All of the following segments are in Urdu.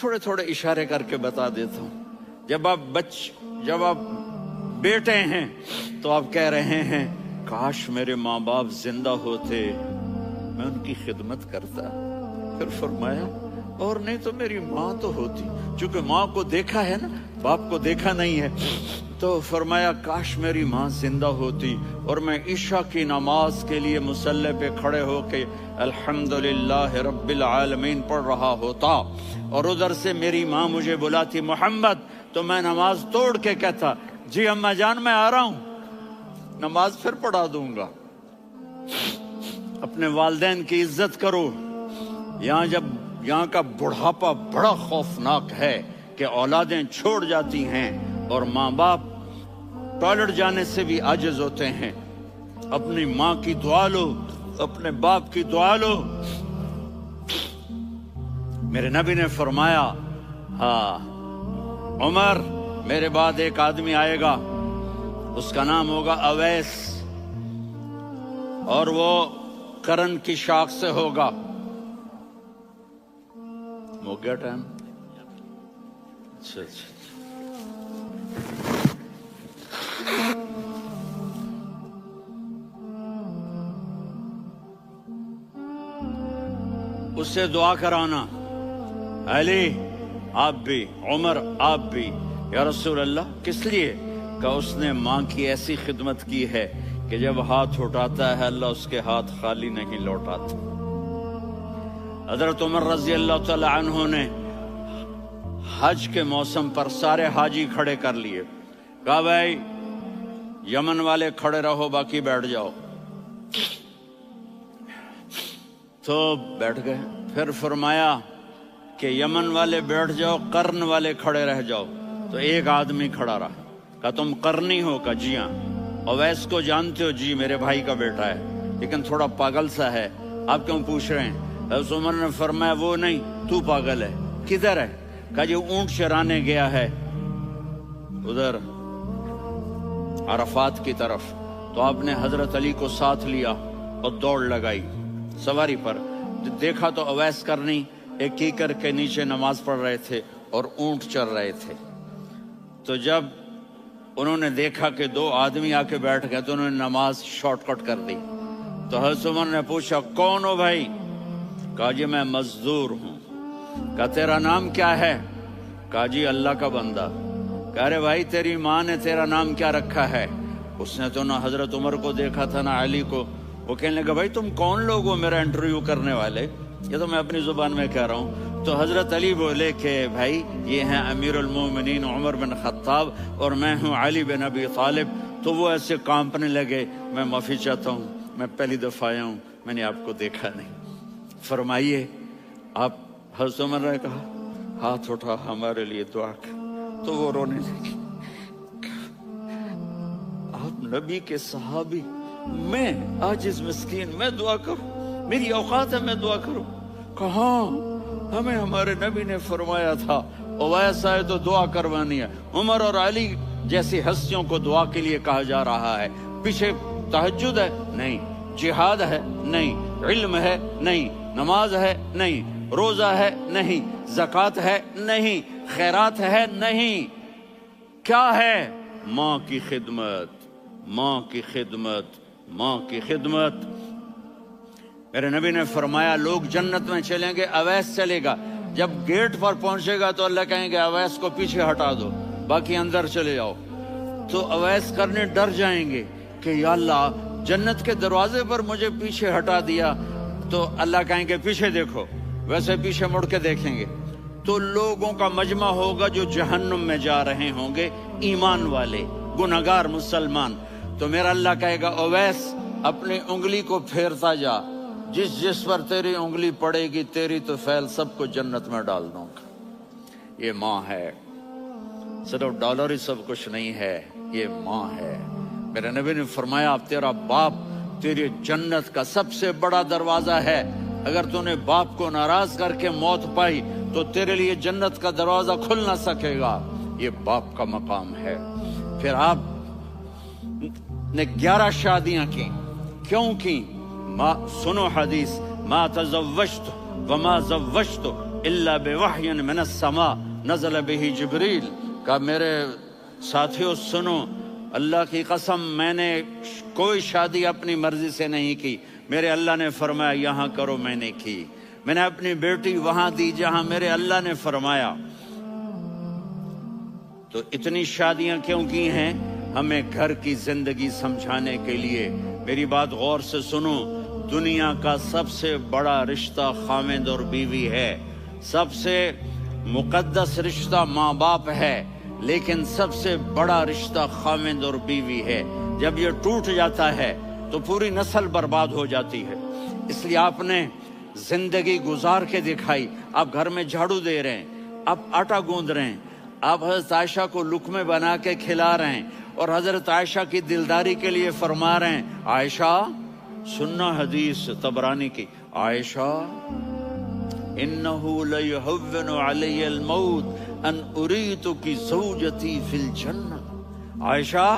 تھوڑے تھوڑے اشارے کر کے بتا دیتا ہوں. جب آپ بیٹے ہیں تو آپ کہہ رہے ہیں کاش میرے ماں باپ زندہ ہوتے، میں ان کی خدمت کرتا. پھر فرمایا اور نہیں تو میری ماں تو ہوتی. چونکہ ماں کو دیکھا ہے نا، باپ کو دیکھا نہیں ہے، تو فرمایا کاش میری ماں زندہ ہوتی اور میں عشاء کی نماز کے لیے مصلی پہ کھڑے ہو کے الحمدللہ رب العالمین پڑھ رہا ہوتا، اور ادھر سے میری ماں مجھے بلاتی محمد، تو میں نماز توڑ کے کہتا جی اماں جان میں آ رہا ہوں، نماز پھر پڑھا دوں گا. اپنے والدین کی عزت کرو. یہاں کا بڑھاپا بڑا خوفناک ہے کہ اولادیں چھوڑ جاتی ہیں اور ماں باپ ٹوائلٹ جانے سے بھی عاجز ہوتے ہیں. اپنی ماں کی دعا لو، اپنے باپ کی دعا لو. میرے نبی نے فرمایا ہاں عمر میرے بعد ایک آدمی آئے گا، اس کا نام ہوگا اویس، اور وہ کرن کی شاخ سے ہوگا. ہو گیا ٹائم؟ اچھا. اس سے دعا کرانا، علی آپ بھی، عمر آپ بھی. یا رسول اللہ کس لیے؟ کہ اس نے ماں کی ایسی خدمت کی ہے کہ جب ہاتھ اٹھاتا ہے اللہ اس کے ہاتھ خالی نہیں لوٹاتا. حضرت عمر رضی اللہ تعالی عنہ نے حج کے موسم پر سارے حاجی کھڑے کر لیے، کہا بھائی یمن والے کھڑے رہو باقی بیٹھ جاؤ. تو بیٹھ گئے. پھر فرمایا کہ یمن والے بیٹھ جاؤ، قرن والے کھڑے رہ جاؤ. تو ایک آدمی کھڑا رہا. کہا تم قرنی ہو؟ کہا جی ہاں. اویس کو جانتے ہو؟ جی میرے بھائی کا بیٹا ہے لیکن تھوڑا پاگل سا ہے، آپ کیوں پوچھ رہے ہیں؟ حضرت عمر نے فرمایا وہ نہیں، تو پاگل ہے. کدھر ہے؟ کہا جی اونٹ چرانے گیا ہے ادھر عرفات کی طرف. تو آپ نے حضرت علی کو ساتھ لیا اور دوڑ لگائی سواری پر. دیکھا تو اویس کرنی ایک کیکر کے نیچے نماز پڑھ رہے تھے اور اونٹ چر رہے تھے. تو جب انہوں نے دیکھا کہ دو آدمی آ کے بیٹھ گئے تو انہوں نے نماز شارٹ کٹ کر دی. تو حضرت عمر نے پوچھا کون ہو بھائی؟ کہا جی میں مزدور ہوں. کہا تیرا نام کیا ہے؟ کہا جی اللہ کا بندہ. کہا رے بھائی تیری ماں نے تیرا نام کیا رکھا ہے؟ اس نے تو نہ حضرت عمر کو دیکھا تھا نہ علی کو. وہ کہنے لگا بھائی تم کون لوگ ہو میرا انٹرویو کرنے والے؟ یہ تو میں اپنی زبان میں کہہ رہا ہوں. تو حضرت علی بولے کہ بھائی یہ ہیں امیر المومنین عمر بن خطاب اور میں ہوں علی بن ابی طالب. تو وہ ایسے کانپنے لگے. میں معافی چاہتا ہوں، میں پہلی دفعہ آیا ہوں، میں نے آپ کو دیکھا نہیں. فرمائیے آپ. حضرت عمر نے کہا ہاتھ اٹھا ہمارے لیے دعا کر. تو وہ رونے لگی. آپ نبی کے صحابی، میں عاجز مسکین، میں دعا کروں؟ میری اوقات ہے میں دعا کروں؟ کہاں؟ ہمیں ہمارے نبی نے فرمایا تھا اویس آئے تو دعا کروانی ہے. عمر اور علی جیسی ہستیوں کو دعا کے لیے کہا جا رہا ہے. پیچھے تہجد ہے؟ نہیں. جہاد ہے؟ نہیں. علم ہے؟ نہیں. نماز ہے؟ نہیں. روزہ ہے؟ نہیں. زکوٰۃ ہے؟ نہیں. خیرات ہے؟ نہیں. کیا ہے؟ ماں کی خدمت، ماں کی خدمت، ماں کی خدمت. میرے نبی نے فرمایا لوگ جنت میں چلیں گے، اویس چلے گا. جب گیٹ پر پہنچے گا تو اللہ کہیں گے اویس کو پیچھے ہٹا دو، باقی اندر چلے جاؤ. تو اویس کرنے ڈر جائیں گے کہ یا اللہ جنت کے دروازے پر مجھے پیچھے ہٹا دیا. تو اللہ کہیں گے پیچھے دیکھو. ویسے پیچھے مڑ کے دیکھیں گے تو لوگوں کا مجمع ہوگا جو جہنم میں جا رہے ہوں گے، ایمان والے، گنہگار مسلمان. تو میرا اللہ کہے گا اویس اپنی انگلی کو پھیرتا جا، جس پر تیری انگلی پڑے گی تیری تو فیل سب کو جنت میں ڈال دوں گا. یہ ماں ہے، صرف ڈالر ہی سب کچھ نہیں ہے، یہ ماں ہے. میرے نبی نے فرمایا تیرا باپ تیری جنت کا سب سے بڑا دروازہ ہے. اگر تو نے باپ کو ناراض کر کے موت پائی تو تیرے لیے جنت کا دروازہ کھل نہ سکے گا. یہ باپ کا مقام ہے. پھر آپ نے 11 شادیاں کی. کیوں کی؟ سنو حدیث، ما تزوجت وما زوجت الا بوحی من السماء نزل به جبریل. کہا میرے ساتھیوں سنو، اللہ کی قسم میں نے کوئی شادی اپنی مرضی سے نہیں کی. میرے اللہ نے فرمایا یہاں کرو، میں نے کی. میں نے اپنی بیٹی وہاں دی جہاں میرے اللہ نے فرمایا. تو اتنی شادیاں کیوں کی ہیں؟ ہمیں گھر کی زندگی سمجھانے کے لیے. میری بات غور سے سنو، دنیا کا سب سے بڑا رشتہ خاوند اور بیوی ہے. سب سے مقدس رشتہ ماں باپ ہے، لیکن سب سے بڑا رشتہ خاوند اور بیوی ہے. جب یہ ٹوٹ جاتا ہے تو پوری نسل برباد ہو جاتی ہے. اس لیے آپ نے زندگی گزار کے دکھائی. آپ گھر میں جھاڑو دے رہے ہیں، آپ آٹا گوندھ رہے ہیں، آپ حضرت عائشہ کو لقمے بنا کے کھلا رہے ہیں، اور حضرت عائشہ کی دلداری کے لیے فرما رہے ہیں عائشہ سننا حدیث طبرانی کی، عائشہ انہو لیہون علی الموت ان اریتک زوجتی فی الجنہ. عائشہ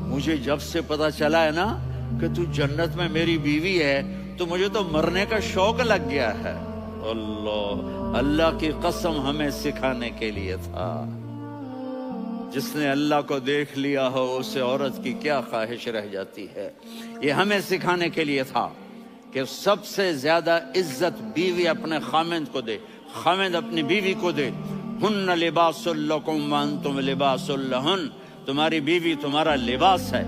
مجھے جب سے پتا چلا ہے نا کہ تو جنت میں میری بیوی ہے تو مجھے تو مرنے کا شوق لگ گیا ہے. اللہ کی قسم ہمیں سکھانے کے لیے تھا. جس نے اللہ کو دیکھ لیا ہو اسے عورت کی کیا خواہش رہ جاتی ہے. یہ ہمیں سکھانے کے لیے تھا کہ سب سے زیادہ عزت بیوی اپنے خاوند کو دے، خاوند اپنی بیوی کو دے. ہن لباس لکم وانتم لباس لہن. تمہاری بیوی تمہارا لباس ہے،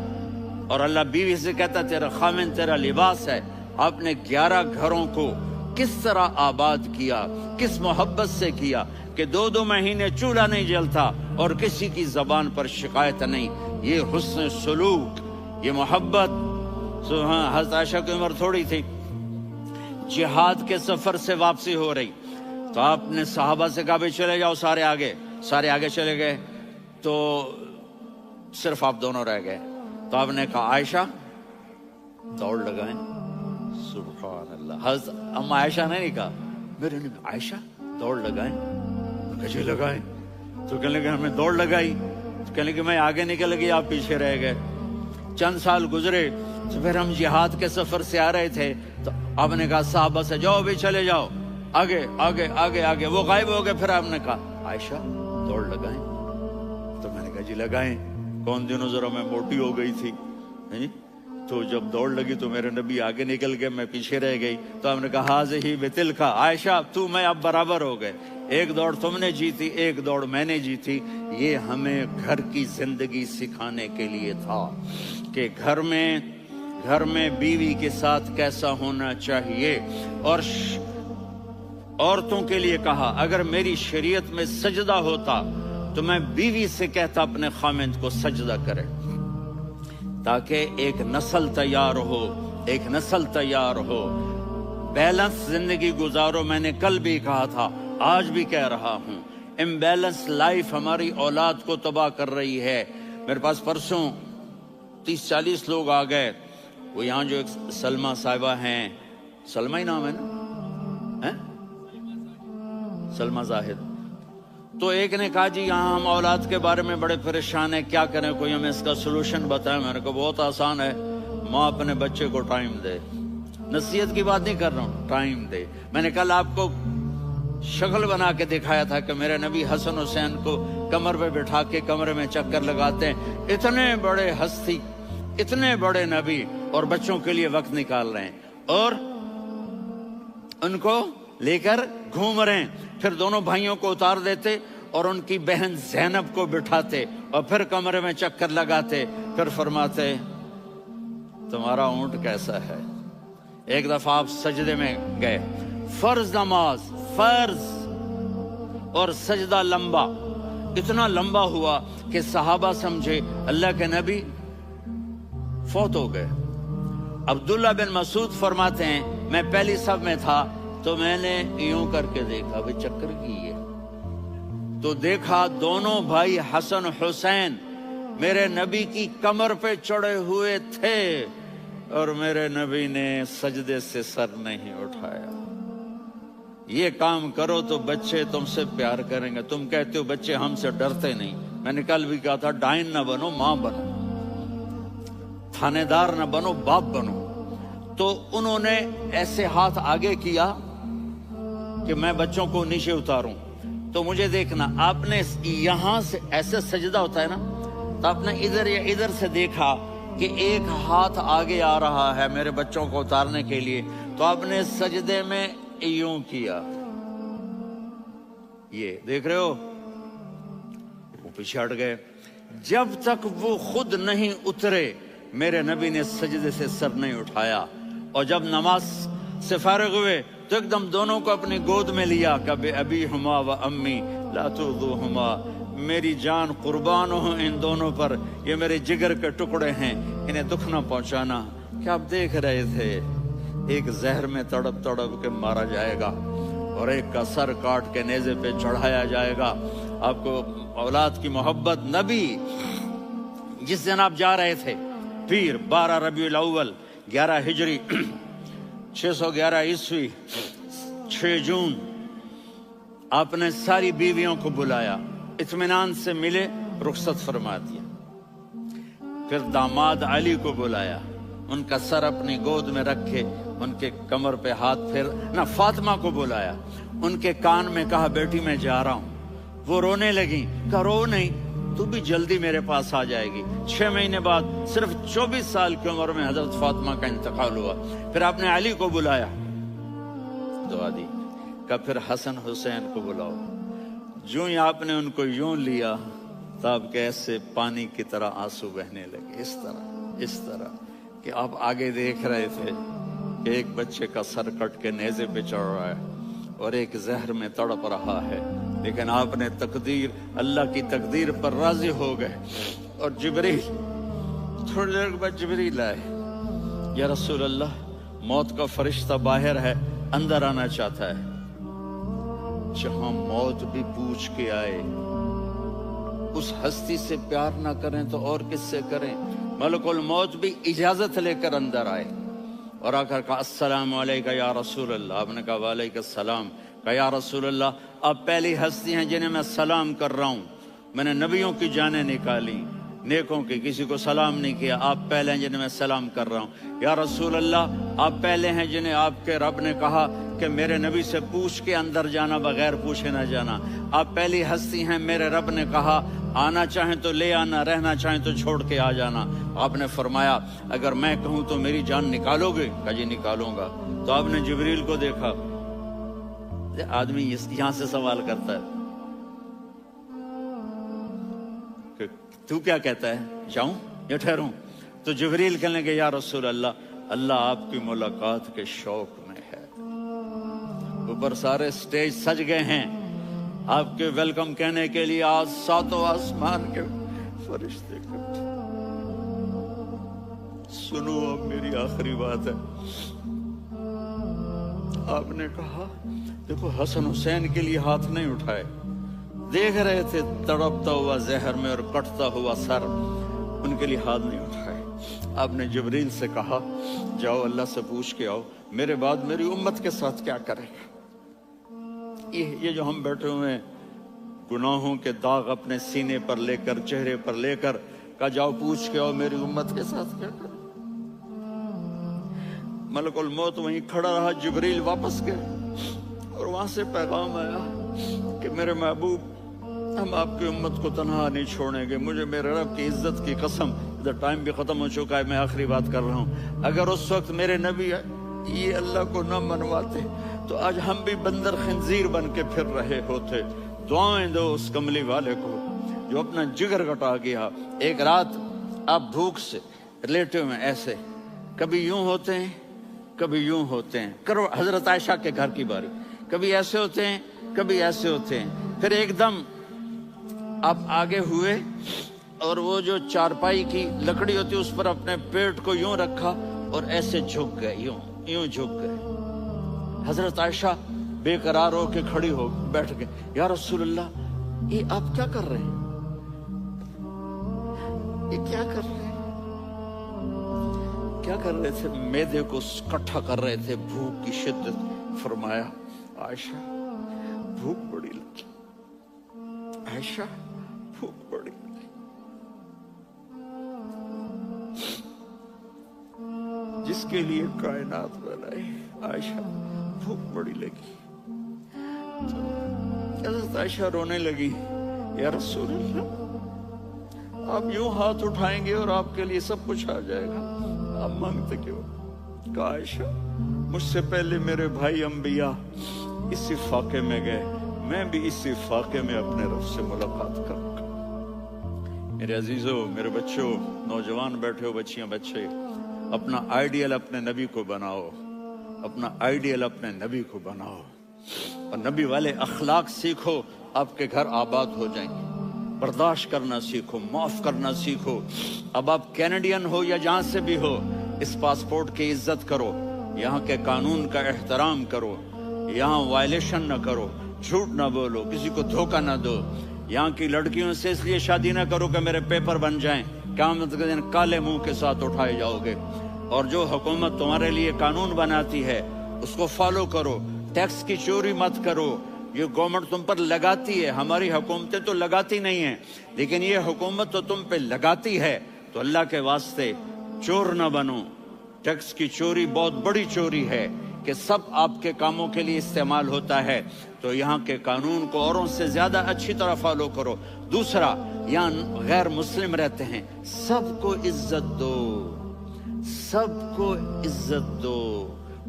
اور اللہ بیوی سے کہتا تیرا خاوند تیرا لباس ہے. آپ نے 11 گھروں کو کس طرح آباد کیا، کس محبت سے کیا کہ 2 مہینے چولہا نہیں جلتا اور کسی کی زبان پر شکایت نہیں. یہ حسن سلوک، یہ محبت. حضرت عائشہ کی عمر تھوڑی تھی، جہاد کے سفر سے واپسی ہو رہی، تو آپ نے صحابہ سے کہا بھی چلے جاؤ سارے آگے چلے گئے، تو صرف آپ دونوں رہ گئے. تو آپ نے کہا عائشہ دوڑ لگائیں. سبحان اللہ. حضرت اما عائشہ نے نہیں کہا، میرے نے عائشہ دوڑ لگائیں. کجے لگائیں؟ تو کہنے لگے ہمیں دوڑ لگائی. تو کہنے لگے میں آگے نکل گئی، آپ پیچھے رہ گئے. چند سال گزرے تو پھر ہم جہاد کے سفر سے آ رہے تھے، تو آپ نے کہا صحابہ سے جاؤ بھی چلے جاؤ آگے آگے آگے آگے. وہ غائب ہو گئے. پھر آپ نے کہا عائشہ دوڑ لگائیں. تو میں نے کہا جی لگائیں. کون دنوں ذرا میں موٹی ہو گئی تھی، تو جب دوڑ لگی تو میرے نبی آگے نکل گئے، میں پیچھے رہ گئی. تو ہم نے کہا ہاذہ بتلک، عائشہ تو میں اب برابر ہو گئے. ایک دوڑ تم نے جیتی، ایک دوڑ میں نے جیتی. یہ ہمیں گھر کی زندگی سکھانے کے لیے تھا کہ گھر میں بیوی کے ساتھ کیسا ہونا چاہیے. اور عورتوں کے لیے کہا اگر میری شریعت میں سجدہ ہوتا تو میں بیوی سے کہتا اپنے خاوند کو سجدہ کرے، تاکہ ایک نسل تیار ہو. بیلنس زندگی گزارو. میں نے کل بھی کہا تھا، آج بھی کہہ رہا ہوں، امبیلنس لائف ہماری اولاد کو تباہ کر رہی ہے. میرے پاس پرسوں 30-40 لوگ آ گئے. وہ یہاں جو ایک سلمہ صاحبہ ہیں، سلمہ ہی نام ہے نا، سلمہ زاہد. تو ایک نے کہا جی یہاں ہم اولاد کے بارے میں بڑے پریشان ہیں، کیا کریں، کوئی ہمیں اس کا سلوشن بتائیں. میں نے کہا بہت آسان ہے، ماں اپنے بچے کو ٹائم دے. نصیحت کی بات نہیں کر رہا ہوں، ٹائم دے. میں نے کل آپ کو شکل بنا کے دکھایا تھا کہ میرے نبی حسن حسین کو کمر پہ بٹھا کے کمرے میں چکر لگاتے ہیں. اتنے بڑے ہستی، اتنے بڑے نبی، اور بچوں کے لیے وقت نکال رہے ہیں اور ان کو لے کر گھوم رہے ہیں. پھر دونوں بھائیوں کو اتار دیتے اور ان کی بہن زینب کو بٹھاتے اور پھر کمرے میں چکر لگاتے. پھر فرماتے تمہارا اونٹ کیسا ہے. ایک دفعہ آپ سجدے میں گئے، فرض نماز، فرض، اور سجدہ لمبا، اتنا لمبا ہوا کہ صحابہ سمجھے اللہ کے نبی فوت ہو گئے. عبداللہ بن مسعود فرماتے ہیں میں پہلی صف میں تھا تو میں نے یوں کر کے دیکھا بھی چکر کی ہے، تو دیکھا دونوں بھائی حسن حسین میرے نبی کی کمر پہ چڑھے ہوئے تھے اور میرے نبی نے سجدے سے سر نہیں اٹھایا. یہ کام کرو تو بچے تم سے پیار کریں گے. تم کہتے ہو بچے ہم سے ڈرتے نہیں. میں نے کل بھی کہا تھا ڈائن نہ بنو، ماں بنو، تھانے دار نہ بنو، باپ بنو. تو انہوں نے ایسے ہاتھ آگے کیا کہ میں بچوں کو نیچے اتاروں، تو مجھے دیکھنا، آپ نے یہاں سے ایسے سجدہ ہوتا ہے نا، تو آپ نے ادھر یا ادھر سے دیکھا کہ ایک ہاتھ آگے آ رہا ہے میرے بچوں کو اتارنے کے لیے، تو آپ نے سجدے میں یوں کیا، یہ دیکھ رہے ہو، وہ پیچھے ہٹ گئے۔ جب تک وہ خود نہیں اترے میرے نبی نے سجدے سے سر نہیں اٹھایا، اور جب نماز سے فارغ ہوئے تو ایک دم دونوں کو اپنی گود میں لیا، کہ ابی ہما و امی لا تؤذوہما، میری جان قربان ہو ان دونوں پر، یہ میرے جگر کے ٹکڑے ہیں، انہیں دکھ نہ پہنچانا۔ کیا آپ دیکھ رہے تھے، ایک زہر میں تڑپ تڑپ کے مارا جائے گا اور ایک کا سر کاٹ کے نیزے پہ چڑھایا جائے گا۔ آپ کو اولاد کی محبت، نبی جس دن آپ جا رہے تھے، پیر 12 ربیع الاول 11 ہجری 611 عیسوی 6 جون، آپ نے ساری بیویوں کو بلایا، اطمینان سے ملے، رخصت فرما دیا۔ پھر داماد علی کو بلایا، ان کا سر اپنی گود میں رکھے، ان کے کمر پہ ہاتھ پھیر نہ، فاطمہ کو بلایا، ان کے کان میں کہا بیٹی میں جا رہا ہوں۔ وہ رونے لگیں، کہا رو نہیں، تو بھی جلدی میرے پاس آ جائے گی۔ 6 مہینے بعد صرف 24 سال کی عمر میں حضرت فاطمہ کا انتقال ہوا۔ پھر آپ نے علی کو بلایا، دعا دی، کہا پھر حسن حسین کو بلاؤ۔ جو ہی آپ نے ان کو یوں لیا تو آپ کے ایسے پانی کی طرح آنسو بہنے لگے، اس طرح کہ آپ آگے دیکھ رہے تھے کہ ایک بچے کا سر کٹ کے نیزے پہ چڑھ رہا ہے اور ایک زہر میں تڑپ رہا ہے، لیکن آپ نے تقدیر، اللہ کی تقدیر پر راضی ہو گئے۔ اور جبریل، تھوڑی دیر کے بعد جبریل آئے، یا رسول اللہ، موت کا فرشتہ باہر ہے، اندر آنا چاہتا ہے۔ جہاں موت بھی پوچھ کے آئے، اس ہستی سے پیار نہ کریں تو اور کس سے کریں؟ ملک الموت بھی اجازت لے کر اندر آئے اور آ کر کہا السلام علیکہ یا رسول اللہ۔ آپ نے کہا وعلیکم السلام۔ کہا یا رسول اللہ، آپ پہلی ہستی ہیں جنہیں میں سلام کر رہا ہوں، میں نے نبیوں کی جانیں نکالی، نیکوں کی، کسی کو سلام نہیں کیا، آپ پہلے ہیں جنہیں میں سلام کر رہا ہوں۔ یا رسول اللہ، آپ پہلے ہیں جنہیں آپ کے رب نے کہا کہ میرے نبی سے پوچھ کے اندر جانا، بغیر پوچھے نہ جانا۔ آپ پہلی ہستی ہیں، میرے رب نے کہا آنا چاہیں تو لے آنا، رہنا چاہیں تو چھوڑ کے آ جانا۔ آپ نے فرمایا اگر میں کہوں تو میری جان نکالو گے؟ کہا جی نکالوں گا۔ تو آپ نے جبریل کو دیکھا، آدمی یہاں سے سوال کرتا ہے کہ تو کیا کہتا ہے، جاؤں یا ٹھہروں؟ تو جبریل کہنے لگے یا رسول اللہ، اللہ آپ کی ملاقات کے شوق میں ہے۔ اوپر سارے سٹیج سج گئے ہیں آپ کے ویلکم کہنے کے لیے، آج 7 آسمان کے فرشتے اکٹھے۔ سنو اب میری آخری بات ہے۔ آپ نے کہا دیکھو، حسن حسین کے لیے ہاتھ نہیں اٹھائے، دیکھ رہے تھے تڑپتا ہوا زہر میں اور کٹتا ہوا سر، ان کے لیے ہاتھ نہیں اٹھائے۔ آپ نے جبریل سے کہا جاؤ اللہ سے پوچھ کے آؤ میرے بعد میری امت کے ساتھ کیا کرے گا۔ یہ جو ہم بیٹھے ہوئے ہیں، گناہوں کے داغ اپنے سینے پر لے کر، چہرے پر لے کر، کہا جاؤ پوچھ کے آؤ میری امت کے ساتھ کیا کرے۔ ملک الموت وہیں کھڑا رہا، جبریل واپس گئے اور وہاں سے پیغام آیا کہ میرے محبوب، ہم آپ کی امت کو تنہا نہیں چھوڑیں گے، مجھے میرے رب کی عزت کی قسم، ادھر ٹائم بھی ختم ہو چکا ہے، میں آخری بات کر رہا ہوں، اگر اس وقت میرے نبی یہ اللہ کو نہ منواتے تو آج ہم بھی بندر خنزیر بن کے پھر رہے ہوتے۔ دعائیں دو اس کملی والے کو جو اپنا جگر کٹا گیا۔ ایک رات آپ بھوک سے لیٹے ہوئے ایسے، کبھی یوں ہوتے ہیں کبھی یوں ہوتے ہیں، کرو حضرت عائشہ کے گھر کی باری، کبھی ایسے ہوتے ہیں کبھی ایسے ہوتے ہیں۔ پھر ایک دم آپ آگے ہوئے اور وہ جو چارپائی کی لکڑی ہوتی اس پر اپنے پیٹ کو یوں رکھا اور ایسے جھک گئے، یوں جھک گئے۔ حضرت عائشہ بے قرار ہو کے کھڑی ہو بیٹھ گئے، یا رسول اللہ یہ آپ کیا کر رہے ہیں، یہ کیا کر رہے ہیں؟ کیا کر رہے تھے؟ معدے کو اکٹھا کر رہے تھے، بھوک کی شدت۔ فرمایا عائشہ بھوک بڑی لگی، عائشہ بھوک بڑی لگی، جس کے لیے کائنات بنائی، عائشہ بھوک بڑی لگی۔ عائشہ رونے لگی، یا رسول اللہ آپ یوں ہاتھ اٹھائیں گے اور آپ کے لیے سب کچھ آ جائے گا، آپ مانگتے کیوں؟ کہا عائشہ مجھ سے پہلے میرے بھائی انبیاء اسی فاقے میں گئے، میں بھی اسی فاقے میں اپنے رب سے ملاقات کروں گا۔ میرے عزیزوں، میرے بچوں، نوجوان بیٹھے ہو، بچیاں بچے، اپنا آئیڈیل اپنے نبی کو بناؤ، اپنا آئیڈیل اپنے نبی کو بناؤ، اور نبی والے اخلاق سیکھو، آپ کے گھر آباد ہو جائیں گے۔ برداشت کرنا سیکھو، معاف کرنا سیکھو۔ اب آپ کینیڈین ہو یا جہاں سے بھی ہو، اس پاسپورٹ کی عزت کرو، یہاں کے قانون کا احترام کرو، یہاں وائلیشن نہ کرو، جھوٹ نہ بولو، کسی کو دھوکہ نہ دو۔ یہاں کی لڑکیوں سے اس لیے شادی نہ کرو کہ میرے پیپر بن جائیں، قیامت کے دن کالے منہ کے ساتھ اٹھائے جاؤ گے۔ اور جو حکومت تمہارے لیے قانون بناتی ہے اس کو فالو کرو، ٹیکس کی چوری مت کرو۔ یہ گورنمنٹ تم پر لگاتی ہے، ہماری حکومتیں تو لگاتی نہیں ہیں، لیکن یہ حکومت تو تم پہ لگاتی ہے، تو اللہ کے واسطے چور نہ بنو۔ ٹیکس کی چوری بہت بڑی چوری ہے کہ سب آپ کے کاموں کے لیے استعمال ہوتا ہے، تو یہاں کے قانون کو اوروں سے زیادہ اچھی طرح فالو کرو۔ دوسرا، یہاں غیر مسلم رہتے ہیں، سب کو عزت دو، سب کو عزت دو،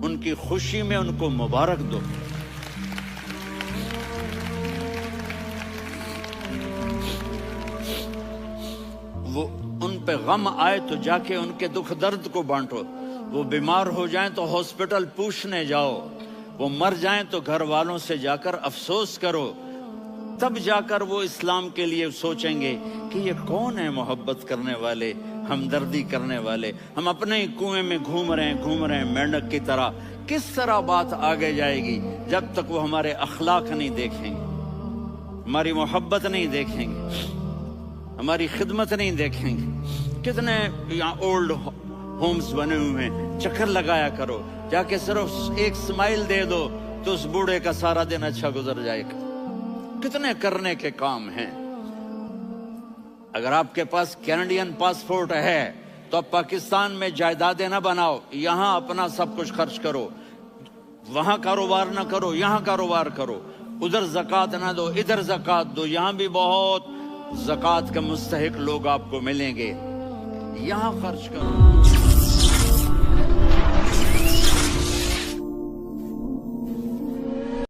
ان کی خوشی میں ان کو مبارک دو۔ وہ ان پہ غم آئے تو جا کے ان کے دکھ درد کو بانٹو، وہ بیمار ہو جائیں تو ہاسپٹل پوچھنے جاؤ، وہ مر جائیں تو گھر والوں سے جا کر افسوس کرو، تب جا کر وہ اسلام کے لیے سوچیں گے کہ یہ کون ہے محبت کرنے والے، ہمدردی کرنے والے۔ ہم اپنے ہی کنویں میں گھوم رہے ہیں مینڈک کی طرح۔ کس طرح بات آگے جائے گی جب تک وہ ہمارے اخلاق نہیں دیکھیں گے، ہماری محبت نہیں دیکھیں گے، ہماری خدمت نہیں دیکھیں گے۔ کتنے یہاں اولڈ ہومز بنے ہوئے ہیں، چکر لگایا کرو، جا کے صرف ایک سمائل دے دو تو اس بوڑھے کا سارا دن اچھا گزر جائے گا۔ کتنے کرنے کے کام ہیں۔ اگر آپ کے پاس کینیڈین پاسپورٹ ہے تو اب پاکستان میں جائیدادیں نہ بناؤ، یہاں اپنا سب کچھ خرچ کرو، وہاں کاروبار نہ کرو، یہاں کاروبار کرو، ادھر زکوٰۃ نہ دو، ادھر زکوٰۃ دو، یہاں بھی بہت زکوٰۃ کے مستحق لوگ آپ کو ملیں گے، یہاں خرچ کرو۔